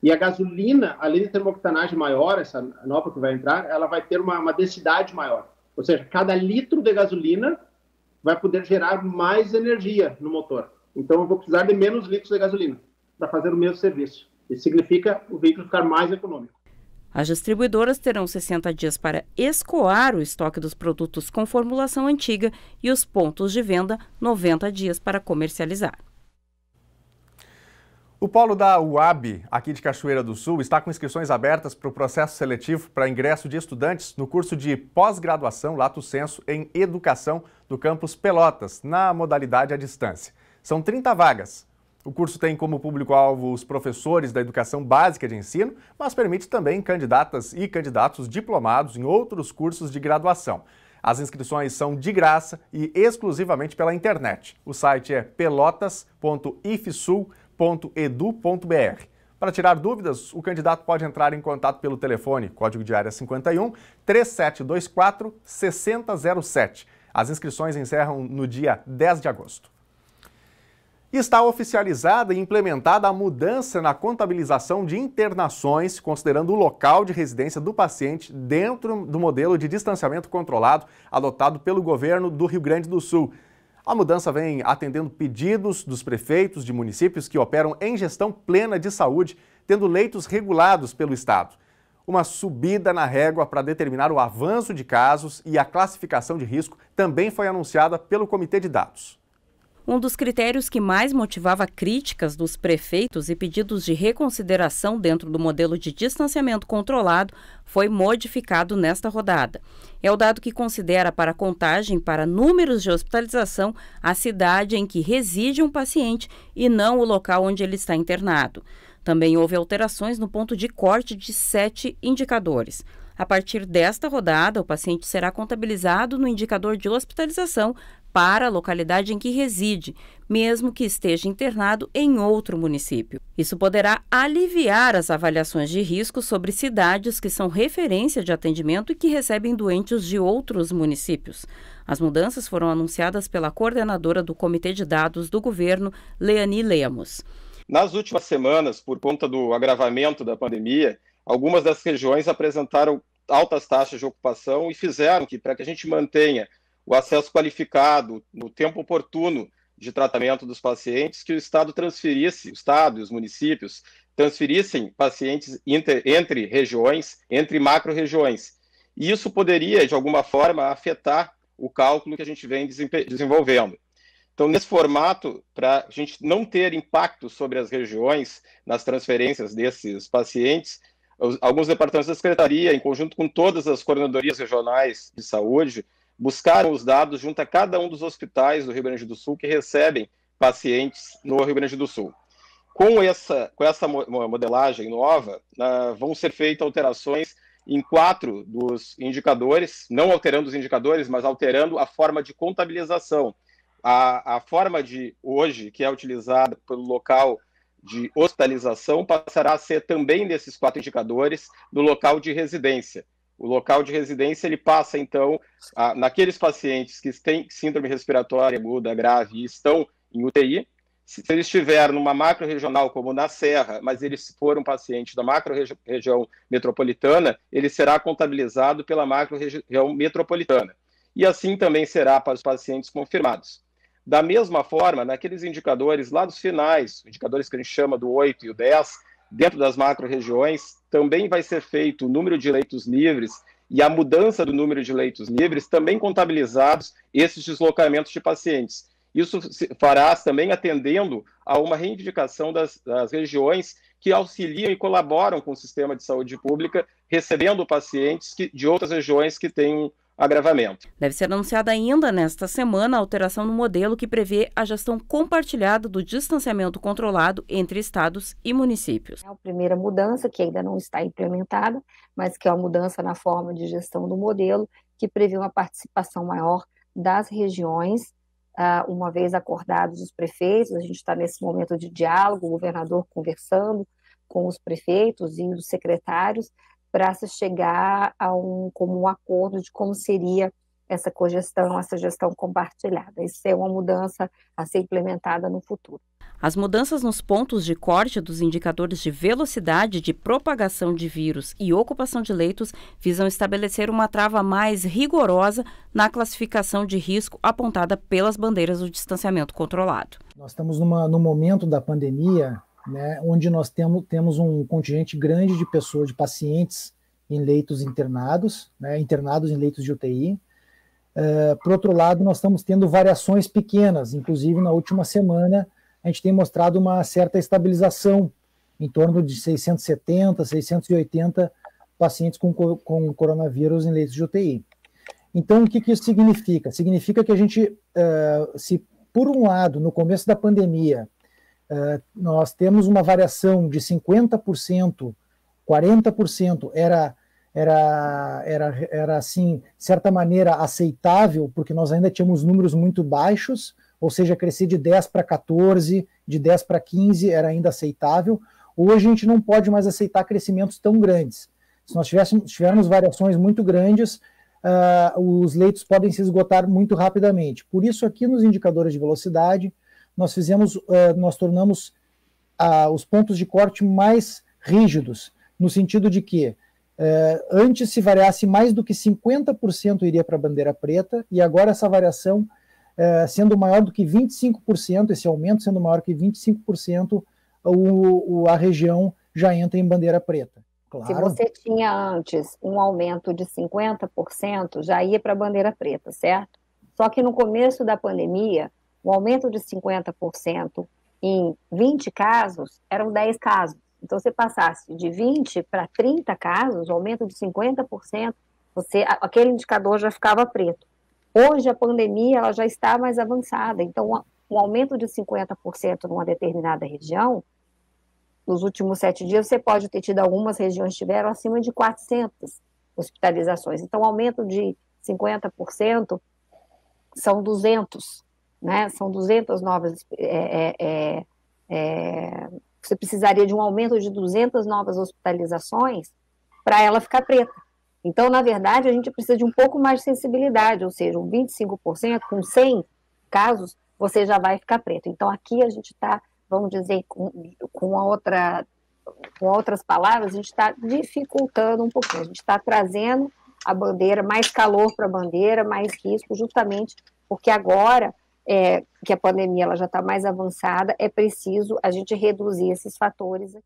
E a gasolina, além de ter uma octanagem maior, essa nova que vai entrar, ela vai ter uma densidade maior. Ou seja, cada litro de gasolina vai poder gerar mais energia no motor. Então, eu vou precisar de menos litros de gasolina para fazer o mesmo serviço. Isso significa o veículo ficar mais econômico. As distribuidoras terão 60 dias para escoar o estoque dos produtos com formulação antiga e os pontos de venda 90 dias para comercializar. O polo da UAB, aqui de Cachoeira do Sul, está com inscrições abertas para o processo seletivo para ingresso de estudantes no curso de pós-graduação Lato Sensu em Educação do campus Pelotas, na modalidade à distância. São 30 vagas. O curso tem como público-alvo os professores da educação básica de ensino, mas permite também candidatas e candidatos diplomados em outros cursos de graduação. As inscrições são de graça e exclusivamente pela internet. O site é pelotas.ifsul.edu.br. Para tirar dúvidas, o candidato pode entrar em contato pelo telefone, código de área 51 3724 6007. As inscrições encerram no dia 10 de agosto. Está oficializada e implementada a mudança na contabilização de internações, considerando o local de residência do paciente dentro do modelo de distanciamento controlado adotado pelo governo do Rio Grande do Sul. A mudança vem atendendo pedidos dos prefeitos de municípios que operam em gestão plena de saúde, tendo leitos regulados pelo Estado. Uma subida na régua para determinar o avanço de casos e a classificação de risco também foi anunciada pelo Comitê de Dados. Um dos critérios que mais motivava críticas dos prefeitos e pedidos de reconsideração dentro do modelo de distanciamento controlado foi modificado nesta rodada. É o dado que considera para a contagem para números de hospitalização a cidade em que reside um paciente e não o local onde ele está internado. Também houve alterações no ponto de corte de 7 indicadores. A partir desta rodada, o paciente será contabilizado no indicador de hospitalização para a localidade em que reside, mesmo que esteja internado em outro município. Isso poderá aliviar as avaliações de risco sobre cidades que são referência de atendimento e que recebem doentes de outros municípios. As mudanças foram anunciadas pela coordenadora do Comitê de Dados do governo, Leani Lemos. Nas últimas semanas, por conta do agravamento da pandemia, algumas das regiões apresentaram altas taxas de ocupação e fizeram que, para que a gente mantenha o acesso qualificado, no tempo oportuno de tratamento dos pacientes, que o Estado e os municípios transferissem pacientes entre regiões, entre macro-regiões. E isso poderia, de alguma forma, afetar o cálculo que a gente vem desenvolvendo. Então, nesse formato, para a gente não ter impacto sobre as regiões nas transferências desses pacientes, alguns departamentos da Secretaria, em conjunto com todas as coordenadorias regionais de saúde, buscaram os dados junto a cada um dos hospitais do Rio Grande do Sul que recebem pacientes no Rio Grande do Sul. Com essa modelagem nova, vão ser feitas alterações em 4 dos indicadores, não alterando os indicadores, mas alterando a forma de contabilização. A forma de hoje, que é utilizada pelo local de hospitalização, passará a ser também desses 4 indicadores no local de residência. O local de residência ele passa, então, naqueles pacientes que têm síndrome respiratória aguda grave e estão em UTI. Se ele estiver numa macro-regional, como na Serra, mas ele for um paciente da macro-região metropolitana, ele será contabilizado pela macro-região metropolitana. E assim também será para os pacientes confirmados. Da mesma forma, naqueles indicadores lá dos finais, indicadores que a gente chama do 8 e o 10, dentro das macro-regiões, também vai ser feito o número de leitos livres e a mudança do número de leitos livres, também contabilizados esses deslocamentos de pacientes. Isso se fará também atendendo a uma reivindicação das regiões que auxiliam e colaboram com o sistema de saúde pública, recebendo pacientes de outras regiões que têm agravamento. Deve ser anunciada ainda nesta semana a alteração no modelo que prevê a gestão compartilhada do distanciamento controlado entre estados e municípios. É a primeira mudança, que ainda não está implementada, mas que é uma mudança na forma de gestão do modelo, que prevê uma participação maior das regiões, uma vez acordados os prefeitos. A gente está nesse momento de diálogo, o governador conversando com os prefeitos e os secretários, para se chegar a um comum acordo de como seria essa cogestão, essa gestão compartilhada. Isso é uma mudança a ser implementada no futuro. As mudanças nos pontos de corte dos indicadores de velocidade de propagação de vírus e ocupação de leitos visam estabelecer uma trava mais rigorosa na classificação de risco apontada pelas bandeiras do distanciamento controlado. Nós estamos no momento da pandemia, né, onde nós temos um contingente grande de pessoas, de pacientes em leitos internados, né, internados em leitos de UTI. Por outro lado, nós estamos tendo variações pequenas, inclusive na última semana a gente tem mostrado uma certa estabilização, em torno de 670, 680 pacientes com coronavírus em leitos de UTI. Então, o que isso significa? Significa que a gente, se por um lado, no começo da pandemia, nós temos uma variação de 50%, 40% era assim, de certa maneira, aceitável, porque nós ainda tínhamos números muito baixos, ou seja, crescer de 10 para 14, de 10 para 15 era ainda aceitável. Hoje a gente não pode mais aceitar crescimentos tão grandes. Se nós tivermos variações muito grandes, os leitos podem se esgotar muito rapidamente. Por isso, aqui nos indicadores de velocidade, nós tornamos os pontos de corte mais rígidos, no sentido de que antes, se variasse mais do que 50%, iria para a bandeira preta, e agora essa variação sendo maior do que 25%, esse aumento sendo maior que 25%, a região já entra em bandeira preta. Claro. Se você tinha antes um aumento de 50%, já ia para a bandeira preta, certo? Só que no começo da pandemia, o aumento de 50% em 20 casos eram 10 casos. Então, você passasse de 20 para 30 casos, o aumento de 50%, aquele indicador já ficava preto. Hoje, a pandemia ela já está mais avançada. Então, um aumento de 50% numa determinada região, nos últimos 7 dias, você pode ter tido algumas regiões que tiveram acima de 400 hospitalizações. Então, o aumento de 50% são 200, né? São 200 novas... você precisaria de um aumento de 200 novas hospitalizações para ela ficar preta. Então, na verdade, a gente precisa de um pouco mais de sensibilidade, ou seja, um 25%, com 100 casos, você já vai ficar preto. Então, aqui a gente está, vamos dizer, com outras palavras, a gente está dificultando um pouquinho, a gente está trazendo a bandeira, mais calor para a bandeira, mais risco, justamente porque agora que a pandemia ela já está mais avançada, é preciso a gente reduzir esses fatores.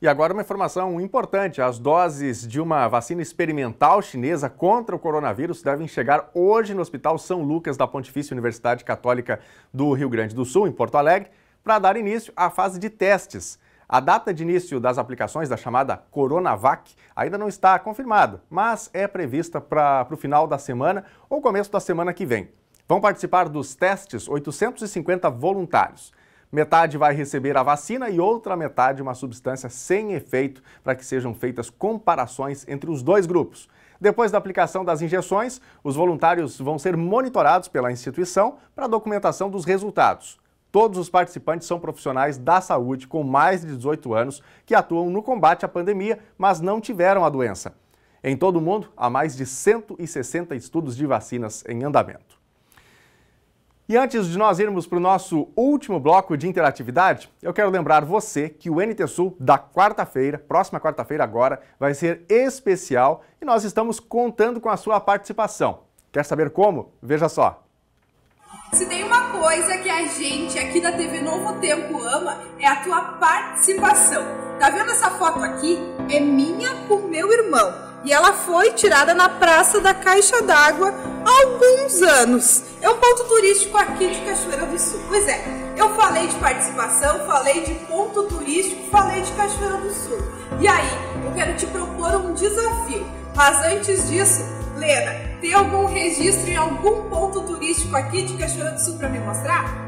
E agora uma informação importante, as doses de uma vacina experimental chinesa contra o coronavírus devem chegar hoje no Hospital São Lucas da Pontifícia Universidade Católica do Rio Grande do Sul, em Porto Alegre, para dar início à fase de testes. A data de início das aplicações da chamada Coronavac ainda não está confirmada, mas é prevista para o final da semana ou começo da semana que vem. Vão participar dos testes 850 voluntários. Metade vai receber a vacina e outra metade uma substância sem efeito para que sejam feitas comparações entre os dois grupos. Depois da aplicação das injeções, os voluntários vão ser monitorados pela instituição para a documentação dos resultados. Todos os participantes são profissionais da saúde com mais de 18 anos que atuam no combate à pandemia, mas não tiveram a doença. Em todo o mundo, há mais de 160 estudos de vacinas em andamento. E antes de nós irmos para o nosso último bloco de interatividade, eu quero lembrar você que o NT Sul da quarta-feira, próxima quarta-feira agora, vai ser especial e nós estamos contando com a sua participação. Quer saber como? Veja só. Se tem uma coisa que a gente aqui da TV Novo Tempo ama, é a tua participação. Tá vendo essa foto aqui? É minha com meu irmão. E ela foi tirada na Praça da Caixa d'Água há alguns anos. É um ponto turístico aqui de Cachoeira do Sul. Pois é, eu falei de participação, falei de ponto turístico, falei de Cachoeira do Sul. E aí, eu quero te propor um desafio. Mas antes disso, Lena, tem algum registro em algum ponto turístico aqui de Cachoeira do Sul para me mostrar?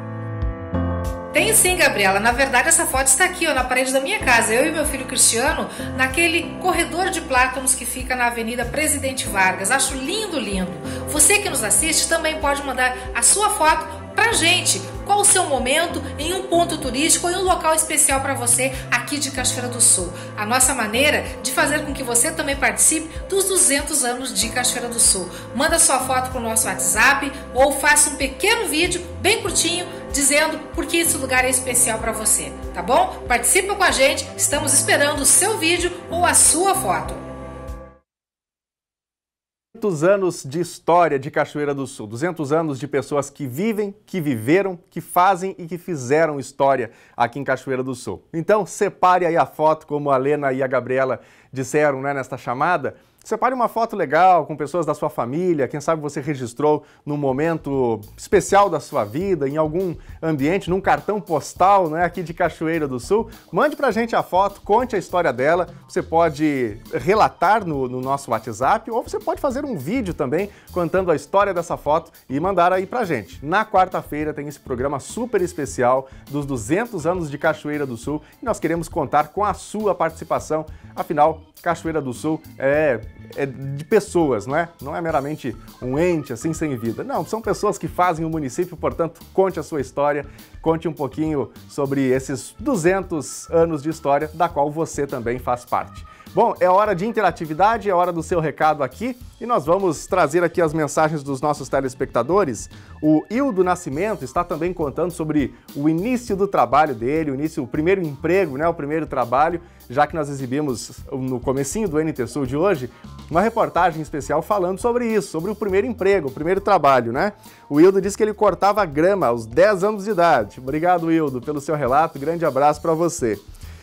Tenho sim, Gabriela. Na verdade, essa foto está aqui, ó, na parede da minha casa. Eu e meu filho Cristiano, naquele corredor de plátanos que fica na Avenida Presidente Vargas. Acho lindo, lindo. Você que nos assiste também pode mandar a sua foto pra gente. Qual o seu momento em um ponto turístico ou em um local especial para você aqui de Cachoeira do Sul? A nossa maneira de fazer com que você também participe dos 200 anos de Cachoeira do Sul. Manda sua foto pro nosso WhatsApp ou faça um pequeno vídeo bem curtinho dizendo por que esse lugar é especial para você, tá bom? Participa com a gente, estamos esperando o seu vídeo ou a sua foto. 200 anos de história de Cachoeira do Sul, 200 anos de pessoas que vivem, que viveram, que fazem e que fizeram história aqui em Cachoeira do Sul. Então, separe aí a foto, como a Lena e a Gabriela disseram, né, nesta chamada. Separe uma foto legal com pessoas da sua família, quem sabe você registrou num momento especial da sua vida, em algum ambiente, num cartão postal, né, aqui de Cachoeira do Sul. Mande pra gente a foto, conte a história dela. Você pode relatar no nosso WhatsApp ou você pode fazer um vídeo também contando a história dessa foto e mandar aí pra gente. Na quarta-feira tem esse programa super especial dos 200 anos de Cachoeira do Sul e nós queremos contar com a sua participação. Afinal, Cachoeira do Sul é de pessoas, não é? Não é meramente um ente assim sem vida. Não, são pessoas que fazem o município, portanto, conte a sua história, conte um pouquinho sobre esses 200 anos de história, da qual você também faz parte. Bom, é hora de interatividade, é hora do seu recado aqui e nós vamos trazer aqui as mensagens dos nossos telespectadores. O Hildo Nascimento está também contando sobre o início do trabalho dele, o primeiro emprego, né, o primeiro trabalho, já que nós exibimos no comecinho do NT Sul de hoje uma reportagem especial falando sobre isso, sobre o primeiro emprego, o primeiro trabalho, né? O Hildo disse que ele cortava grama aos 10 anos de idade. Obrigado, Hildo, pelo seu relato, grande abraço para você.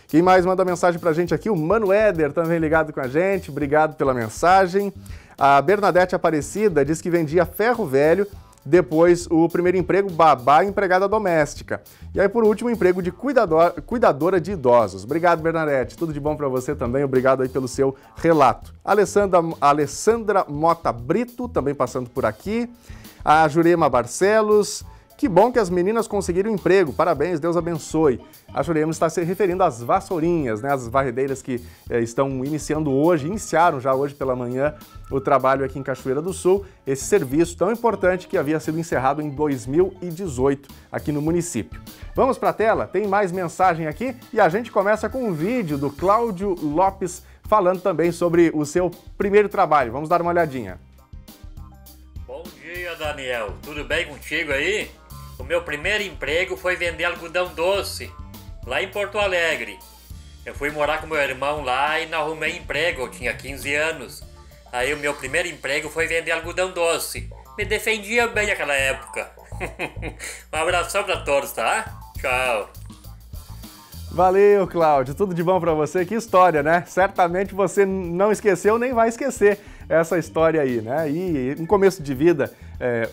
Quem mais manda mensagem pra gente aqui? O Mano Éder também ligado com a gente, obrigado pela mensagem. A Bernadette Aparecida diz que vendia ferro velho, depois o primeiro emprego, babá e empregada doméstica. E aí, por último, o emprego de cuidadora de idosos. Obrigado, Bernadette, tudo de bom pra você também, obrigado aí pelo seu relato. Alessandra Mota Brito, também passando por aqui. A Jurema Barcelos. Que bom que as meninas conseguiram emprego, parabéns, Deus abençoe. A Jurema está se referindo às vassourinhas, né, as varredeiras que estão iniciaram já hoje pela manhã o trabalho aqui em Cachoeira do Sul, esse serviço tão importante que havia sido encerrado em 2018 aqui no município. Vamos para a tela, tem mais mensagem aqui e a gente começa com um vídeo do Cláudio Lopes falando também sobre o seu primeiro trabalho. Vamos dar uma olhadinha. Bom dia, Daniel. Tudo bem contigo aí? O meu primeiro emprego foi vender algodão doce, lá em Porto Alegre. Eu fui morar com meu irmão lá e não arrumei emprego, eu tinha 15 anos. Aí o meu primeiro emprego foi vender algodão doce. Me defendia bem naquela época. Um abração pra todos, tá? Tchau. Valeu, Cláudio. Tudo de bom pra você. Que história, né? Certamente você não esqueceu nem vai esquecer essa história aí, né? E um começo de vida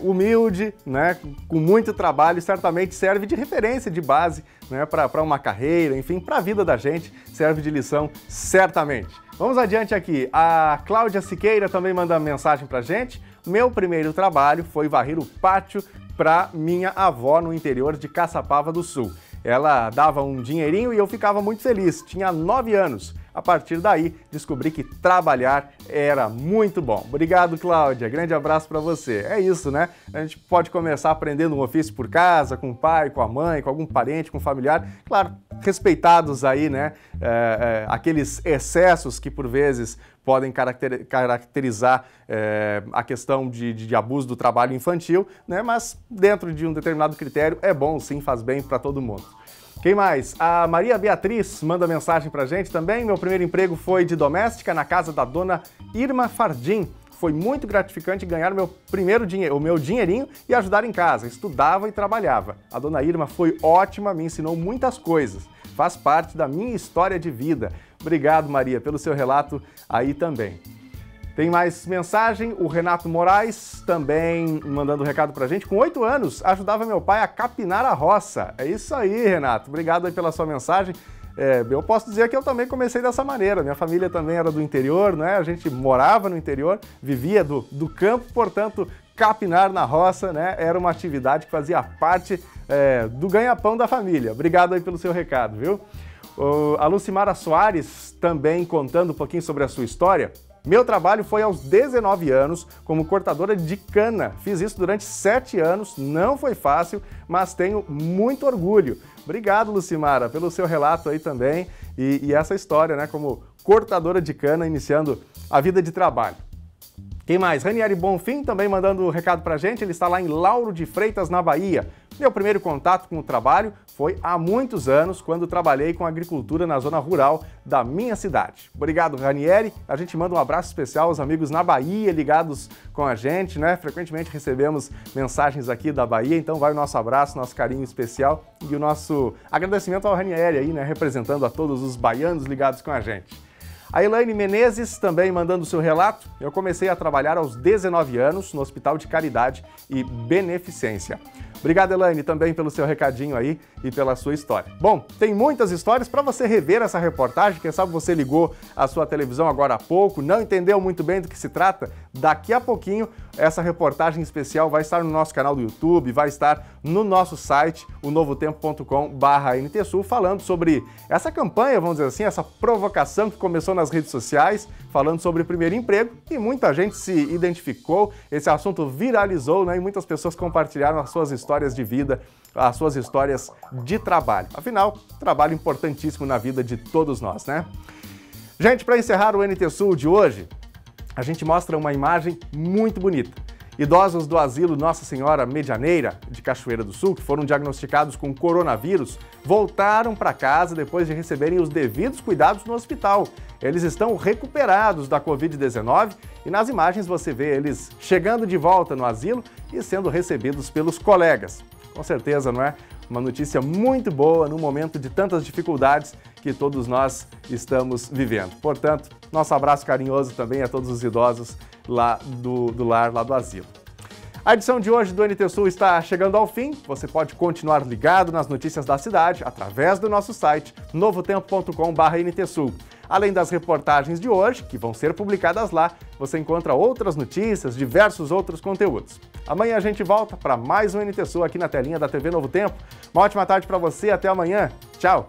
humilde, né? Com muito trabalho, certamente serve de referência, de base, né? Para uma carreira, enfim, para a vida da gente, serve de lição, certamente. Vamos adiante aqui. A Cláudia Siqueira também manda mensagem pra gente. Meu primeiro trabalho foi varrer o pátio para minha avó no interior de Caçapava do Sul. Ela dava um dinheirinho e eu ficava muito feliz. Tinha 9 anos. A partir daí, descobri que trabalhar era muito bom. Obrigado, Cláudia. Grande abraço para você. É isso, né? A gente pode começar aprendendo um ofício por casa, com o pai, com a mãe, com algum parente, com um familiar. Claro, respeitados aí, né? Aqueles excessos que por vezes podem caracterizar a questão de abuso do trabalho infantil, né? Mas dentro de um determinado critério é bom sim, faz bem para todo mundo. Quem mais? A Maria Beatriz manda mensagem pra gente também. Meu primeiro emprego foi de doméstica na casa da dona Irma Fardim. Foi muito gratificante ganhar o meu dinheirinho e ajudar em casa. Estudava e trabalhava. A dona Irma foi ótima, me ensinou muitas coisas. Faz parte da minha história de vida. Obrigado, Maria, pelo seu relato aí também. Tem mais mensagem, o Renato Moraes também mandando um recado pra gente. Com 8 anos, ajudava meu pai a capinar a roça. É isso aí, Renato. Obrigado aí pela sua mensagem. Eu posso dizer que eu também comecei dessa maneira. Minha família também era do interior, né? A gente morava no interior, vivia do campo, portanto, capinar na roça, né? Era uma atividade que fazia parte do ganha-pão da família. Obrigado aí pelo seu recado, viu? A Lucimara Soares também contando um pouquinho sobre a sua história. Meu trabalho foi aos 19 anos como cortadora de cana. Fiz isso durante 7 anos, não foi fácil, mas tenho muito orgulho. Obrigado, Lucimara, pelo seu relato aí também e essa história, né, como cortadora de cana, iniciando a vida de trabalho. Quem mais? Ranieri Bonfim também mandando um recado pra gente, ele está lá em Lauro de Freitas, na Bahia. Meu primeiro contato com o trabalho foi há muitos anos, quando trabalhei com agricultura na zona rural da minha cidade. Obrigado, Ranieri. A gente manda um abraço especial aos amigos na Bahia ligados com a gente, né? Frequentemente recebemos mensagens aqui da Bahia, então vai o nosso abraço, nosso carinho especial e o nosso agradecimento ao Ranieri aí, né? Representando a todos os baianos ligados com a gente. A Elaine Menezes também mandando o seu relato. Eu comecei a trabalhar aos 19 anos no Hospital de Caridade e Beneficência. Obrigado, Elaine, também pelo seu recadinho aí e pela sua história. Bom, tem muitas histórias para você rever essa reportagem. Quem sabe você ligou a sua televisão agora há pouco, não entendeu muito bem do que se trata. Daqui a pouquinho, essa reportagem especial vai estar no nosso canal do YouTube, vai estar no nosso site, o novotempo.com/NTSul, falando sobre essa campanha, vamos dizer assim, essa provocação que começou nas redes sociais, falando sobre o primeiro emprego, e muita gente se identificou, esse assunto viralizou, né, e muitas pessoas compartilharam as suas histórias de vida, as suas histórias de trabalho. Afinal, trabalho importantíssimo na vida de todos nós, né? Gente, para encerrar o NTSul de hoje, a gente mostra uma imagem muito bonita. Idosos do asilo Nossa Senhora Medianeira, de Cachoeira do Sul, que foram diagnosticados com coronavírus, voltaram para casa depois de receberem os devidos cuidados no hospital. Eles estão recuperados da Covid-19 e nas imagens você vê eles chegando de volta no asilo e sendo recebidos pelos colegas. Com certeza, não é? Uma notícia muito boa num momento de tantas dificuldades que todos nós estamos vivendo. Portanto, nosso abraço carinhoso também a todos os idosos lá do lar, lá do asilo. A edição de hoje do NTSul está chegando ao fim. Você pode continuar ligado nas notícias da cidade através do nosso site novotempo.com/NTSul. Além das reportagens de hoje, que vão ser publicadas lá, você encontra outras notícias, diversos outros conteúdos. Amanhã a gente volta para mais um NTSul aqui na telinha da TV Novo Tempo. Uma ótima tarde para você, até amanhã. Tchau!